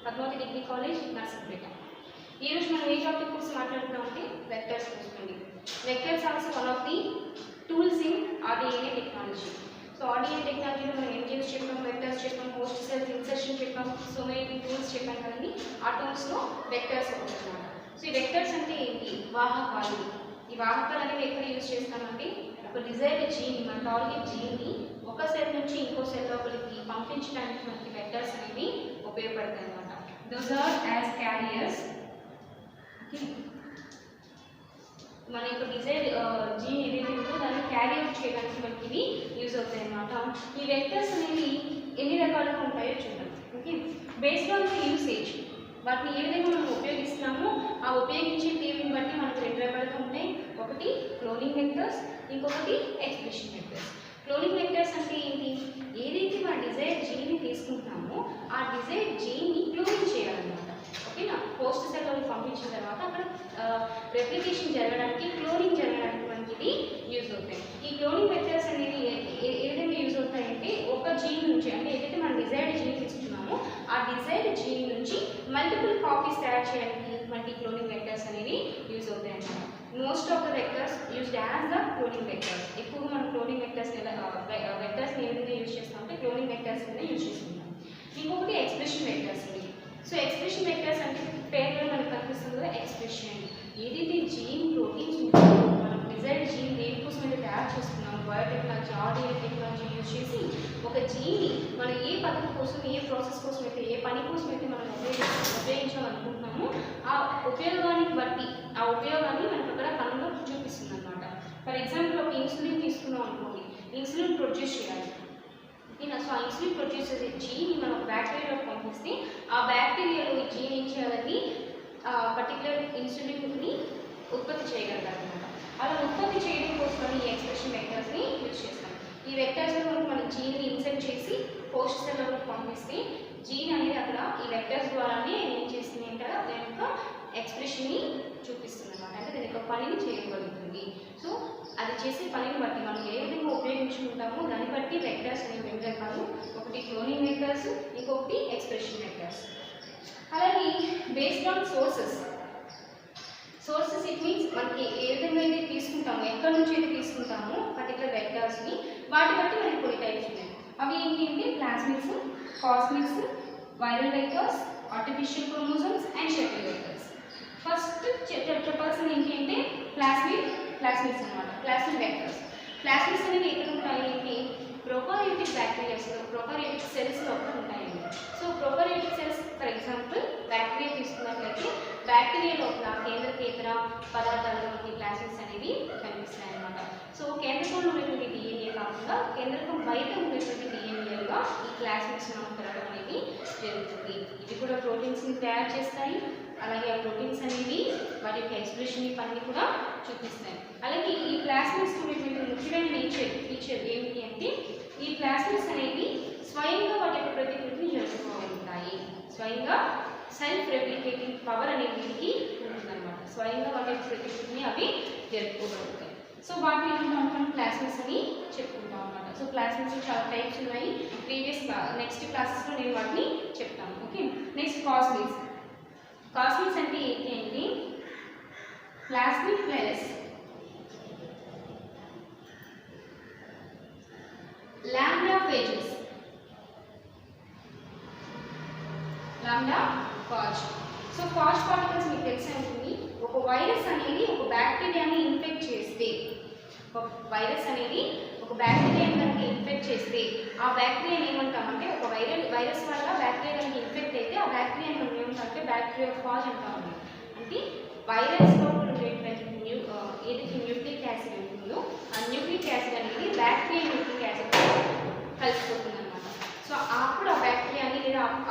Padmavati degree college Narsampet. ఈరోజు మనం ఏ topic కోసం మాట్లాడుతున్నామంటే వెక్టర్స్ కోసం. Vectors also one of the tools in rDNA technology. So rDNA టెక్నాలజీలో మనం ఎంజిఎస్ చెప్పాం, వెక్టర్స్ చెప్పాం, పోస్ట్ సెల్స్ ఇన్సర్షన్ చెప్పాం, సో మెనీ టూల్స్ చెప్పాం కదండి. ఆ టూల్స్లో వెక్టర్స్ అవుతుందన్నమాట. సో ఈ వెక్టర్స్ అంటే ఏంటి? వాహకాలు. ఈ వాహకాలు అనేవి ఎక్కడ యూజ్ చేస్తామంటే ఒక డిజైర్డ్ జీన్, మన టార్గెట్ జీన్ని ఒక సెల్ నుంచి ఇంకో సెల్ లోపలికి పంపించడానికి మనకి వెక్టర్స్ అనేవి ఉపయోగపడతాయి అన్నమాట. Those are as carriers. మన యొక్క డిజైర్ జీన్ ఏదైతే ఉందో దాన్ని క్యారీ అవుట్ చేయడానికి మనకి ఇవి యూజ్ అవుతాయి అన్నమాట. ఈ వెక్టర్స్ అనేవి ఎన్ని రకాలుగా ఉంటాయో చూద్దాం. Okay, based on the usage, వాటిని ఏ విధంగా మనం ఉపయోగిస్తున్నామో ఆ ఉపయోగించే తీరుని బట్టి మనకు రెండు రకాలుగా ఉంటాయి. ఒకటి క్లోనింగ్ వెక్టర్స్, ఇంకొకటి ఎక్స్ప్రెషన్ వెక్టర్స్. క్లోనింగ్ వెక్టర్స్ అంటే ఏంటి? ఏదైతే మన డిజైర్ జీన్ని తీసుకుంటున్నామో ఆ డిజైర్ జీన్ని క్లోనింగ్ చేయాలన్నమాట. ఓకేనా? పోస్ట్ సెల్లోకి పంపించిన తర్వాత అక్కడ రెప్లికేషన్ జరగడానికి, క్లోనింగ్ జరగడానికి మనకి ఇది యూజ్ అవుతాయి. ఈ క్లోనింగ్ వెక్టర్స్ అనేవి ఏ విధంగా యూజ్ అవుతాయంటే ఒక జీన్ నుంచి, అంటే ఏదైతే మనం డిజైర్డ్ జీన్ తీసుకున్నామో ఆ డిజైర్డ్ జీన్ నుంచి మల్టిపుల్ కాపీస్ తయారు చేయడానికి మనకి క్లోనింగ్ వెక్టర్స్ అనేవి యూజ్ అవుతాయి అన్నమాట. Most of the vectors used as the cloning vectors. ఎక్కువగా మనం క్లోనింగ్ వెక్టర్స్ వెక్టర్స్ ఏ విధంగా యూజ్ చేస్తామంటే క్లోనింగ్ వెక్టర్స్ కింద యూజ్ చేసుకుంటాం. ఇంకొకటి ఎక్స్ప్రెషన్ వెక్టర్స్ అండి. సో ఎక్స్ప్రెషన్ వెక్టర్స్ అంటే పేరులో మనకు కనిపిస్తుంది కదా ఎక్స్ప్రెషన్. ఏదైతే జీన్ ప్రోటీన్స్ ఉంటాయో మనం డిజైర్డ్ జీన్ దేనికోసం అయితే తయారు చేసుకున్నాము, బయోటెక్నాలజీ, ఆర్డిఎన్ఏ టెక్నాలజీ యూజ్ చేసి ఒక జీన్ని మనం ఏ పద్ధతి కోసం, ఏ ప్రాసెస్ కోసం అయితే, ఏ పని కోసం అయితే మనం ఉపయోగించాలనుకుంటున్నామో ఆ ఉపయోగానికి బట్టి ఆ ఉపయోగాన్ని మనకు అక్కడ పనిలో చూపిస్తుంది అనమాట. ఫర్ ఎగ్జాంపుల్ ఒక ఇన్సులిన్ తీసుకున్నాం అనుకోండి, ఇన్సులిన్ ప్రొడ్యూస్ చేయాలి. ఓకేనా? సో ఆ ఇన్సులిన్ ప్రొడ్యూస్ చేసే జీన్ని మనం బ్యాక్టీరియాలోకి పంపిస్తే ఆ బ్యాక్టీరియాలో ఈ జీన్ ఏం చేయాలని పర్టికులర్ ఇన్సులిన్ని ఉత్పత్తి చేయగలగాలన్నమాట. అలా ఉత్పత్తి చేయడం కోసం ఈ ఎక్స్ప్రెషన్ వెక్టర్స్ని యూజ్ చేస్తాం. ఈ వెక్టర్స్లో మనం జీన్ని ఇన్సర్ట్ చేసి పోస్ట్ సెల్లోకి పంపిస్తే జీన్ అనేది అక్కడ ఈ వెక్టర్స్ ద్వారానే ఏం చేస్తుంది అంటే దాని యొక్క ఎక్స్ప్రెషన్ని చూపిస్తుంది అనమాట. అంటే దాని యొక్క పనిని చేయగలుగుతుంది. సో అది చేసే పనిని బట్టి మనం ఏ విధంగా ఉపయోగించుకుంటామో దాన్ని బట్టి వెక్టర్స్ అనేవి రెండు రకాలు. ఒకటి క్లోనింగ్ వెక్టర్స్, ఇంకొకటి ఎక్స్ప్రెషన్ వెక్టర్స్. అలాగే based on sources it means మనకి ఏ విధంగా అయితే తీసుకుంటామో, ఎక్కడి నుంచి అయితే తీసుకుంటామో పర్టికులర్ వెక్టర్స్ని, వాటి బట్టి మనకి కొన్ని టైప్స్ ఉన్నాయి. అవి ఏంటి అంటే plasmids, cosmids, viral vectors, artificial chromosomes and shuttle vectors. First చెప్పాల్సింది ఏంటి అంటే ప్లాస్మిడ్స్ అనమాట. Plasmid vectors. ప్లాస్మిడ్స్ అనేవి ఎక్కడ ఉంటాయి అంటే ప్రొకార్యోటిక్ బ్యాక్టీరియాస్లో, ప్రొకార్యోటిక్ సెల్స్లో ఉంటాయండి. So prokaryotic cells for example bacteria తీసుకున్నట్లయితే బ్యాక్టీరియా లోపల కేంద్రకేతర పదార్థాలు మనకి ప్లాస్మిడ్స్ అనేవి కనిపిస్తాయి అన్నమాట. సో కేంద్రకంలో ఉన్నటువంటి డిఎన్ఏ కాకుండా కేంద్రకం బయట ఉన్నటువంటి డిఎన్ఏలుగా ఈ ప్లాస్మిడ్స్ మనం పెరగడం అనేది జరుగుతుంది. ఇవి కూడా ప్రోటీన్స్ని తయారు చేస్తాయి. అలాగే ఆ ప్రోటీన్స్ అనేవి వాటి యొక్క ఎక్స్ప్రెషన్ పనిని కూడా చూపిస్తాయి. అలాగే ఈ ప్లాస్మిడ్స్ ఉన్నటువంటి ముఖ్యమైన ఫీచర్ ఏమిటి అంటే ఈ ప్లాస్మిడ్స్ అనేవి స్వయంగా వాటి యొక్క ప్రతికృతిని జరుపుకోగలుగుతాయి. స్వయంగా సెల్ఫ్ రెప్లికేటింగ్ పవర్ అనేది వీటికి ఉంటుందన్నమాట. స్వయంగా వాటి యొక్క ప్రతికృతిని అవి జరుపుకోగలుగుతాయి. సో వాటిని మనం ప్లాస్మిడ్స్ అని చెప్పుకుంటాం అన్నమాట. సో ప్లాస్మిడ్స్ చాలా టైప్స్ ఉన్నాయి. నెక్స్ట్ క్లాసెస్లో నేను వాటిని చెప్తాను. ఓకే, నెక్స్ట్ కాస్మిక్స్ అంటే ఏంటి అంటే plasmid plus lambda phases, lambda phage. So phage particles మీకు తెలిసే ఉంటుంది. ఒక వైరస్ అనేది ఒక బ్యాక్టీరియాని ఇన్ఫెక్ట్ చేస్తే, కనుక ఇన్ఫెక్ట్ చేస్తే ఆ బ్యాక్టీరియాని ఏమంటామంటే ఒక వైరస్ వల్ల బ్యాక్టీరియా కనుక ఇన్ఫెక్ట్ అయితే ఆ బ్యాక్టీరియాని మనం ఏమంటామంటే బ్యాక్టీరియా ఫాజ్ అంటాము. అంటే వైరస్ లోపల ఉండేటువంటి ఏదైతే న్యూక్లిక్ యాసిడ్ ఉంటుందో ఆ న్యూక్లిక్ యాసిడ్ అనేది బ్యాక్టీరియా న్యూక్లిక్ యాసిడ్ కలిసిపోతుంది అనమాట. సో అప్పుడు ఆ బ్యాక్టీరియా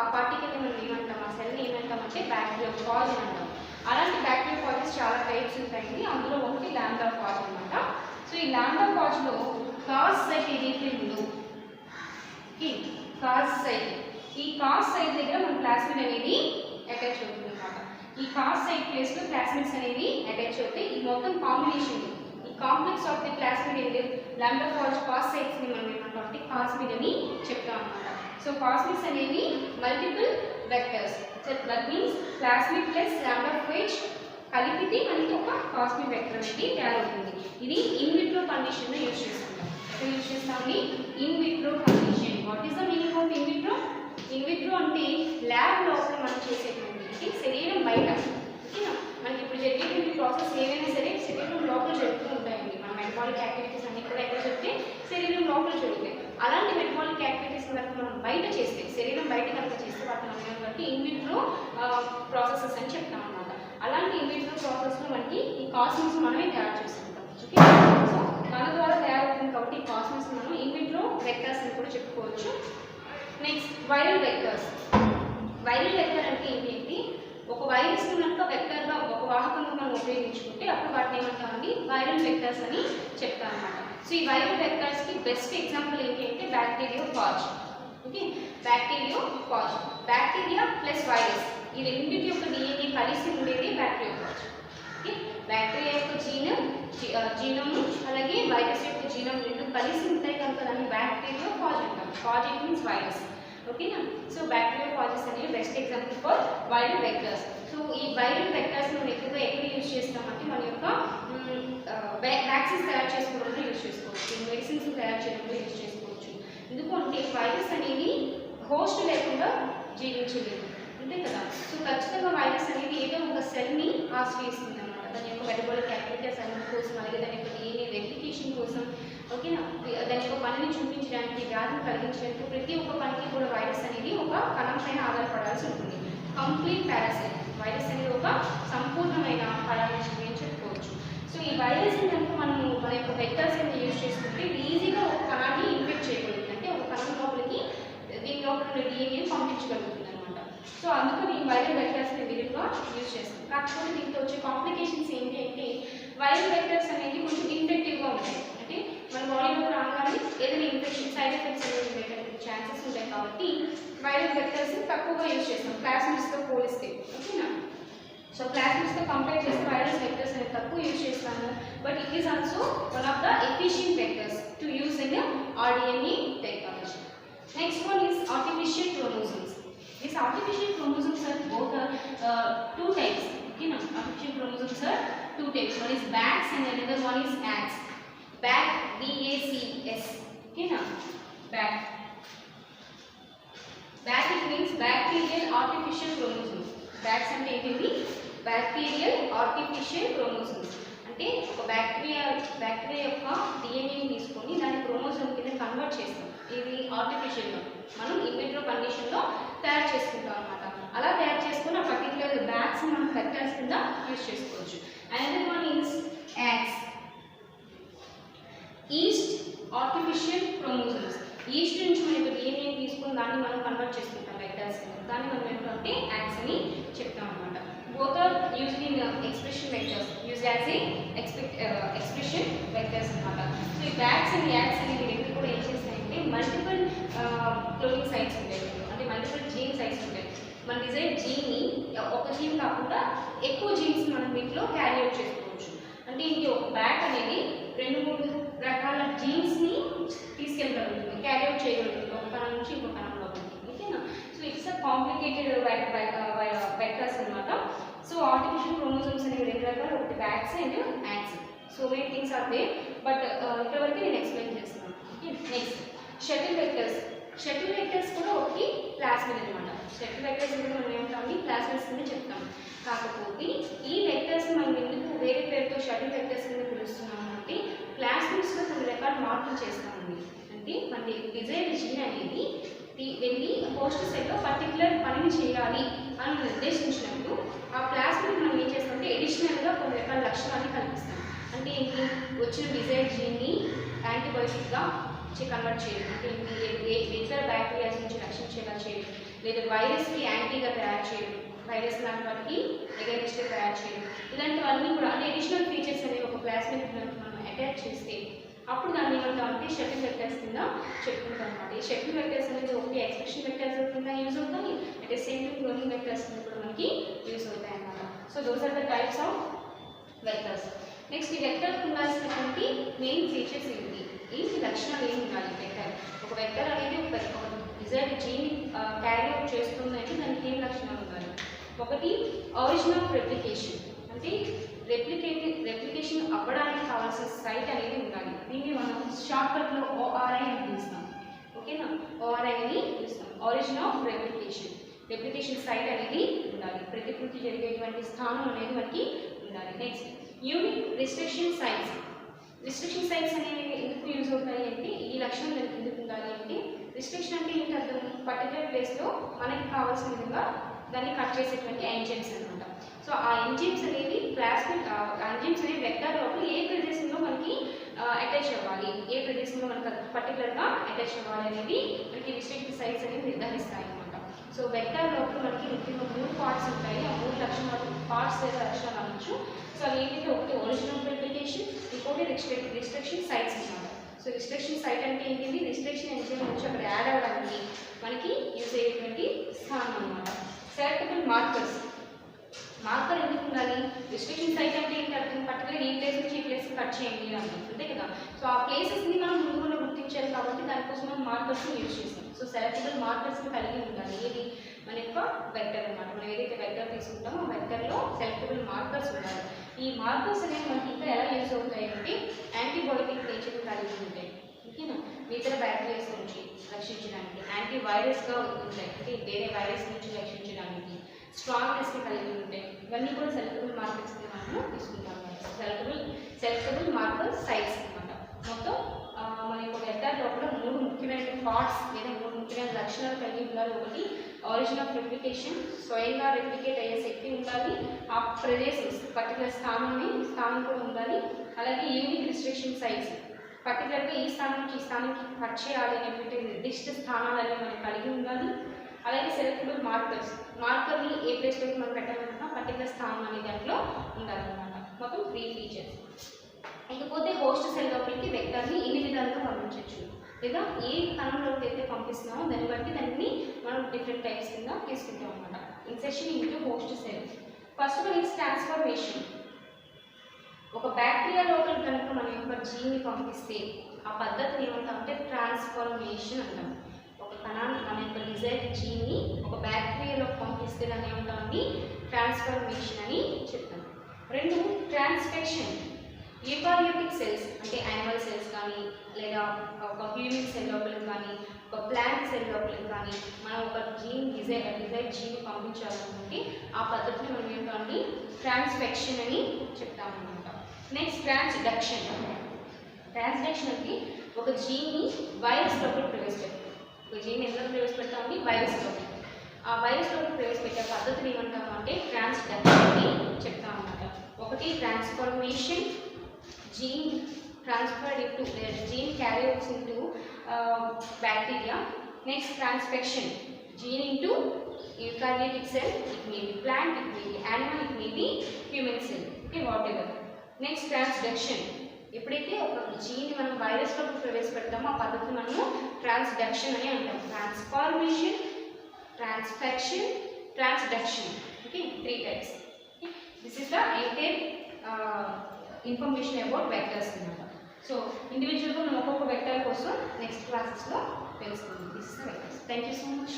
ఆ పార్టికల్ని మనం ఏమంటాం, ఆ సెల్ని ఏమంటామంటే బ్యాక్టీరియోఫాజ్ అని అంటాం. అలాంటి బ్యాక్టీరియోఫాజెస్ చాలా టైప్స్ ఉంటాయండి. అందులో ఒకటి లాంబ్డాఫాజ్ అనమాట. సో ఈ లాంబ్డాఫాజ్లో కాజ్ సైట్ ఏదైతే ఉందో, కాజ్ సైట్, ఈ కాజ్ సైట్ దగ్గర మన ప్లాస్మిడ్ అనేది అటాచ్ అవుతుంది అనమాట. ఈ కాజ్ సైట్ ప్లేస్లో ప్లాస్మిడ్స్ అనేవి అటాచ్ అవుతాయి. ఈ మొత్తం కాంబినేషన్, ఈ కాంప్లెక్స్ ఆఫ్ ది ప్లాస్మిడ్ ఏది లాంబ్డాఫాజ్ కాజ్ సైట్స్ని మనం ఏమంటాం అంటే కాస్మిడ్ అని చెప్తాం అనమాట. సో కాస్మిడ్స్ అనేవి multiple vectors. So that means plasmid plus lambda phage కలిపితే మనకి ఒక కాస్మిడ్ వెక్టర్ అనేది తయారవుతుంది. ఇది ఇన్ విట్రో కండిషన్లో యూజ్ చేసుకుంటాం. ఎక్కడ యూజ్ చేస్తామని? In vitro condition. What is the meaning of in vitro? In vitro అంటే ల్యాబ్ లోపల మనం చేసేటువంటి శరీరం బయట, ఓకేనా? మనకి ఇప్పుడు జరిగేటువంటి ప్రాసెస్ ఏవైనా సరే శరీరం లోపల జరుగుతూ ఉంటాయండి. మన మెటబాలిక్ యాక్టివిటీస్ అన్ని కూడా ఎక్కడ జరిగితే శరీరం లోపల జరుగుతాయి. అలాంటి మెటబాలిక్ యాక్టివిటీస్ కనుక మనం బయట చేస్తే, శరీరం బయట కనుక చేస్తే వాటిని మనం బట్టి ఇన్ విట్రో ప్రాసెసెస్ అని చెప్తాం అనమాట. అలాంటి ఇన్ విట్రో ప్రాసెస్లో మనకి ఈ కాస్మిడ్స్ మనమే తయారు చేసుకుంటాం. ఓకే, సో మన ద్వారా తయారవుతుంది కాబట్టి ఈ కాస్మిడ్స్ మనం ఇన్ విట్రో వెక్టర్స్ అని కూడా చెప్పుకోవచ్చు. Next viral vectors. Viral vector అంటే ఏంటి? ఒక వైరస్ కనుక వెక్టర్గా, ఒక వాహకంగా మనం ఉపయోగించుకుంటే అప్పుడు వాటిని ఏమంటామండి? వైరల్ వెక్టర్స్ అని చెప్తాం అనమాట. సో ఈ వైరల్ వెక్టర్స్కి బెస్ట్ ఎగ్జాంపుల్ ఏంటి అంటే bacteriophage. Okay, bacteriophage, bacteria plus virus ఈ రెండింటి యొక్క DNA కలిసి ఉండేది బ్యాక్టీరియోఫాజ్. ఓకే, బ్యాక్టీరియా యొక్క జీనోమ్ అలాగే వైరస్ యొక్క జీనోమ్ రెండు కలిసి ఉంటాయి కనుక దాన్ని బ్యాక్టీరియోఫాజ్ అంటాం. Phage it means virus. ఓకేనా? సో బ్యాక్టీరియోఫాజెస్ అనేవి best example for viral vectors. So ఈ వైరల్ వెక్టర్స్ మనం ఎక్కువగా ఎక్కడ యూజ్ చేస్తామంటే మన యొక్క వ్యాక్సిన్స్ తయారు చేసుకోవడంలో యూజ్ చేసుకోవచ్చు, మెడిసిన్స్ తయారు చేయడంలో యూజ్ చేసుకోవచ్చు. ఎందుకంటే వైరస్ అనేది హోస్ట్ లేకుండా జీవించలేదు, అంతే కదా? సో ఖచ్చితంగా వైరస్ అనేది ఏదో ఒక సెల్ని ఆశ్రయిస్తుంది అనమాట. దాని యొక్క మెటబాలిక్ యాక్టివిటీస్ అన్ని కోసం, అలాగే దాని యొక్క DNA రెప్లికేషన్ కోసం, ఓకేనా, దాని యొక్క పనిని చూపించడానికి, వ్యాధిని కలిగించడానికి, ప్రతి ఒక్క పనికి కూడా వైరస్ అనేది ఒక కణం పైన ఆధారపడాల్సి ఉంటుంది. Complete parasite. వైరస్ అనేది ఒక సంపూర్ణమైన పరాన్నజీవి అని చెప్పుకోవచ్చు. సో ఈ వైరస్ కనుక మనము మన యొక్క వెక్టర్స్ ని యూజ్ చేసుకుంటే ఈజీగా ఒక కణాన్ని ఇన్ఫెక్ట్ చేయగలుగుతుంది. అంటే ఒక కణం లోపలికి దీని లోపల DNA పంపించగలుగుతుంది అనమాట. సో అందుకని ఈ వైరల్ వెక్టర్స్ ని విరివిగా యూజ్ చేస్తాం. కాకపోతే దీంతో వచ్చే కాంప్లికేషన్స్ ఏంటి అంటే వైరల్ వెక్టర్స్ అనేది కొంచెం ఇన్ఫెక్టివ్గా ఉంటాయి. అంటే మన బాడీలో రాగానే ఏదైనా ఇన్ఫెక్షన్ సైడ్ ఎఫెక్ట్స్ అనేవి ఉండేటటువంటి ఛాన్సెస్ ఉంటాయి కాబట్టి వైరల్ వెక్టర్స్ తక్కువగా యూజ్ చేస్తాం ప్లాస్మిడ్స్తో పోలిస్తే. ఓకేనా? సో ప్లాస్మిడ్స్తో కంపేర్ చేస్తే వైరల్ వెక్టర్స్ అనేది తక్కువ యూజ్ చేస్తాము. But it is also one of the efficient vectors to use in RNA technology. Next one is artificial chromosomes. These artificial chromosomes are both two types. Okay, now artificial chromosomes are two types. One is BACS and another one is ACS. BAC, BACS. Okay, now BAC. BAC it means bacterial artificial chromosomes. BACS అంటే ఏంటి? Bacterial artificial chromosomes. అంటే ఒక bacteria యొక్క DNA తీసుకొని దాన్ని chromosome కింద convert చేస్తాం. ఇది ఆర్టిఫిషియల్గా మనం ఇన్ విట్రో కండిషన్లో తయారు చేసుకుంటాం అనమాట. అలా తయారు చేసుకుని ఆ పర్టికులర్ బ్యాగ్స్ మనం వెక్టర్స్ కింద యూజ్ చేసుకోవచ్చు. Another one is YACs, yeast artificial chromosomes. Yeast నుంచి మనకి DNA తీసుకుని దాన్ని మనం కన్వర్ట్ చేసుకుంటాం వెక్టర్స్ కింద. దాన్ని మనం ఏంటంటే యాక్స్ అని చెప్తాం అనమాట. Both are used in expression vectors, used as a expression vectors అన్నమాట. సో ఈ బ్యాక్స్ అండ్ యాక్స్ అనేవి రెండు కూడా ఏం చేస్తాయంటే మల్టిపుల్ క్లోనింగ్ సైట్స్ ఉంటాయి, అంటే మల్టిపుల్ జీన్ సైట్స్ ఉంటాయి. మన డిజైర్ జీన్ని ఒక జీన్ కాకుండా ఎక్కువ జీన్స్ మనం వీటిలో క్యారీ అవుట్ చేసుకోవచ్చు. అంటే ఇది ఒక బ్యాక్ అనేది 2-3 రకాల జీన్స్ని తీసుకెళ్ళగలుగుతుంది, క్యారీ అవుట్ చేయగలుగుతుంది ఒక కణం నుంచి ఇంకో కణంలోకి. ఓకేనా? So it's a complicated vectors అనమాట. సో ఆర్టిఫిషియల్ క్రోమోజోమ్స్ అనేవి రెండు రకాలు, ఒకటి BACs and YACs. So many things are there, but ఇక్కడ వరకు నేను ఎక్స్ప్లెయిన్ చేస్తున్నాను. Okay, next shuttle vectors. Shuttle vectors కూడా ఒకటి ప్లాస్మిడ్ అనమాట. షటిల్ వెక్టర్స్ అంటే మనం ఏమంటామని ప్లాస్మిడ్స్ కింద చెప్తాం. కాకపోతే ఈ వెక్టర్స్ మనం ఎందుకు వేరే పేరుతో షటిల్ వెక్టర్స్ కింద పిలుస్తున్నాము అంటే ప్లాస్మిడ్స్లో కొన్ని రకాల మార్పులు చేస్తామండి. అంటే మన డిజైర్ జీన్ అనేది వెళ్ళి హోస్ట్ సెల్లో పర్టికులర్ పనిని చేయాలి అని నిర్దేశించినప్పుడు ఆ ప్లాస్మిడ్ మనం ఏం చేస్తామంటే ఎడిషనల్గా కొన్ని రకాల లక్షణాన్ని కల్పిస్తాం. అంటే ఏంటి? వచ్చిన డిజైర్ జీన్ని యాంటీబయోటిక్గా కన్వర్ట్ చేయడం, అంటే ఇతర బ్యాక్టీరియాస్ నుంచి రక్షించేలా చేయడం, లేదా వైరస్కి యాంటీగా తయారు చేయడం, వైరస్ లాంటి వాటికి ఎగైనిస్ట్గా తయారు చేయడం, ఇలాంటివన్నీ కూడా అంటే అడిషనల్ ఫీచర్స్ అనేవి ఒక ప్లాస్మిడ్ మనం అటాచ్ చేస్తే అప్పుడు దాన్ని ఏమంటామంటే షటిల్ వెక్టర్స్ కింద చెప్పుకుంటాం అనమాట. ఈ షటిల్ వెక్టర్స్ అనేది ఒకటి ఎక్స్ప్రెషన్ వెక్టర్స్ కింద యూజ్ అవుతాయి, at the same time cloning vectors కింద కూడా మనకి యూజ్ అవుతాయి అన్నమాట. So those are the types of vectors. Next ఈ వెక్టర్ ఉండాల్సినటువంటి మెయిన్ ఫీచర్స్ ఏంటి, లక్షణాలు ఏమి ఉండాలి వెక్టర్. ఒక వెక్టర్ అనేది ఒక డిజైర్డ్ జీన్ క్యారీ అవుట్ చేస్తుందంటే దానికి ఏం లక్షణాలు ఉండాలి. ఒకటి ఆరిజిన్ ఆఫ్ రెప్లికేషన్, అంటే రెప్లికేషన్ అవ్వడానికి కావాల్సిన సైట్ అనేది ఉండాలి. దీన్ని మనం షార్ట్కట్లో ORI అని పిలుస్తాం. ఓకేనా, ORI అని పిలుస్తాం. ఆరిజిన్ ఆఫ్ రెప్లికేషన్ సైట్ అనేది ఉండాలి, ప్రతికృతి జరిగేటువంటి స్థానం అనేది మనకి ఉండాలి. నెక్స్ట్ యూనిక్ రిస్ట్రిక్షన్ సైట్స్ అనేవి ఎందుకు యూజ్ అవుతాయి అంటే ఈ లక్షణం దానికి ఎందుకు ఉండాలి అంటే, రిస్ట్రిక్షన్ అంటే ఏంటి అర్థం, పర్టికులర్ ప్లేస్లో మనకి కావాల్సిన విధంగా దాన్ని కట్ చేసేటువంటి ఎంజైమ్స్ అనమాట. సో ఆ ఎంజైమ్స్ అనేవి ఎంజైమ్స్ అనేవి వెక్టర్ లోపల ఏ ప్రదేశంలో మనకి అటాచ్ అవ్వాలి, ఏ ప్రదేశంలో మనకి పర్టికులర్గా అటాచ్ అవ్వాలి అనేది మనకి రిస్ట్రిక్షన్ సైట్స్ అనేవి నిర్ధారిస్తాయి అనమాట. సో వెక్టర్ లోపల మనకి ముఖ్యంగా 3 పార్ట్స్ ఉంటాయి. ఆ 3 లక్షణాలు పార్ట్స్ లేదా లక్షణాలు అనొచ్చు. సో అవి ఏంటంటే ఒకటి ఒరిజిన్ ఆఫ్ రెప్లికేషన్, ఇంకోటి రిస్ట్రిక్షన్ సైట్స్ అనమాట. సో రిస్ట్రిక్షన్ సైట్ అంటే ఏంటి, రిస్ట్రిక్షన్ ఎంజైమ్ నుంచి అక్కడ యాడ్ అవ్వడానికి మనకి యూజ్ అయ్యేటువంటి స్థానం అనమాట. సెలెక్టబుల్ మార్కర్ ఎందుకు ఉండాలి, రిస్ట్రిక్షన్ సైట్ అంటే ఏంటి అర్థం, పర్టికులర్ ఈ ప్లేస్ నుంచి ఈ ప్లేస్కి కట్ చేయండి అని అంతే కదా. సో ఆ ప్లేసెస్ని మనం ముందు గుర్తించాలి కాబట్టి దానికోసం మనం మార్కర్స్ని యూజ్ చేస్తాం. సో సెలెక్టబుల్ మార్కర్స్ని కలిగి ఉండాలి. ఏది మన యొక్క వెక్టర్ అనమాట. మనం ఏదైతే వెక్టర్ తీసుకుంటామో ఆ వెక్టర్లో సెలెక్టబుల్ మార్కర్స్ ఉండాలి. ఈ మార్కర్స్ అనేవి మనకి ఇంకా ఎలా యూజ్ అవుతాయి అంటే యాంటీబయోటిక్ నేచర్ని కలిగి ఉంటాయి. ఓకేనా, ఇతర బ్యాక్టీరియాస్ నుంచి రక్షించడానికి, యాంటీవైరస్గా ఉంటాయి, అంటే వేరే వైరస్ నుంచి రక్షించడానికి, స్ట్రాంగ్నెస్ని కలిగి ఉంటాయి. ఇవన్నీ కూడా సెలెక్టబుల్ మార్కర్స్ మనము తీసుకుంటాం. సెలెక్టబుల్ మార్కర్ సైట్స్ అనమాట. మొత్తం మన యొక్క వెక్టర్ లోపల 3 ముఖ్యమైన పార్ట్స్ లేదా 3 ముఖ్యమైన లక్షణాలు కలిగి ఉండాలి. ఒకటి ఆరిజిన్ ఆఫ్ రెప్లికేషన్, స్వయంగా రెప్లికేట్ అయ్యే శక్తి ఉండాలి. ఆ ప్రదేశం పర్టికులర్ స్థానం కూడా ఉండాలి. అలాగే యూనిక్ రిస్ట్రిక్షన్ సైట్స్, పర్టికులర్గా ఈ స్థానం నుంచి ఈ స్థానానికి కట్ చేయాలి అనేటువంటి నిర్దిష్ట స్థానాలని మనం కలిగి ఉండాలి. అలాగే సెలెక్టబుల్ మార్కర్ని ఏ ప్లేస్లోకి మనం పెట్టాలన్నా పర్టికులర్ స్థానం అనే దాంట్లో ఉండాలన్నమాట. మొత్తం 3 ఫీచర్స్. ఇకపోతే హోస్ట్ సెల్ లోపలికి వెక్టర్ని ఎన్ని విధాలుగా పంపించవచ్చు, లేదా ఏ కణంలోకి అయితే పంపిస్తున్నామో దాన్ని బట్టి దాన్ని మనం డిఫరెంట్ టైప్స్ కింద తీసుకుంటాం అనమాట. Insertion into host cell. First one is transformation. ఒక బ్యాక్టీరియా లోపల కనుక మన యొక్క జీన్ని పంపిస్తే ఆ పద్ధతిని ఏమంటామంటే ట్రాన్స్ఫర్మేషన్ అంటాం. ఒక కణాన్ని మన యొక్క డిజైర్డ్ జీన్ని ఒక బ్యాక్టీరియాలో పంపిస్తే దాన్ని ఏమంటామండి ట్రాన్స్ఫర్మేషన్ అని చెప్తాం. 2 ట్రాన్స్ఫెక్షన్. యూకారియోటిక్ సెల్స్ అంటే యానిమల్ సెల్స్ కానీ లేదా ఒక హ్యూమన్ సెల్ లోపలికి కానీ ఒక ప్లాంట్ సెల్ లోపలికి కానీ మనం ఒక డిజైర్డ్ జీన్ పంపించాలనుకుంటే ఆ పద్ధతిని మనం ఏంటంటే ట్రాన్స్ఫెక్షన్ అని చెప్తామన్నమాట. Next transduction. ట్రాన్స్డక్షన్ అంటే ఒక జీన్ని వైరస్ లోపలికి ప్రవేశపెడతాం. ఒక జీన్ ఎందులో ప్రవేశపెడతామండి, వైరస్ లోపలికి. ఆ వైరస్ లోపలికి ప్రవేశపెట్టే పద్ధతిని ఏమంటాము అంటే ట్రాన్స్డక్షన్ అని చెప్తామన్నమాట. ఒకటి transformation, gene transferred into gene carried into bacteria. Next, transfection, gene into eukaryotic cell, it may be plant, it may be animal, it may be human cell, okay, whatever. Next, transduction. ఎప్పుడైతే ఒక gene మనం వైరస్లోకి ప్రవేశపెడతామో ఆ పద్ధతిని మనము transduction అని అంటాం. Transformation, transfection, transduction, okay, 3 types. This is the entire information about vectors అన్నమాట. So ఇండివిజువల్గా మనం ఒక్కొక్క వెక్టర్ కోసం నెక్స్ట్ క్లాసెస్లో తెలుసుకుందాం. This is the vectors. Thank you so much.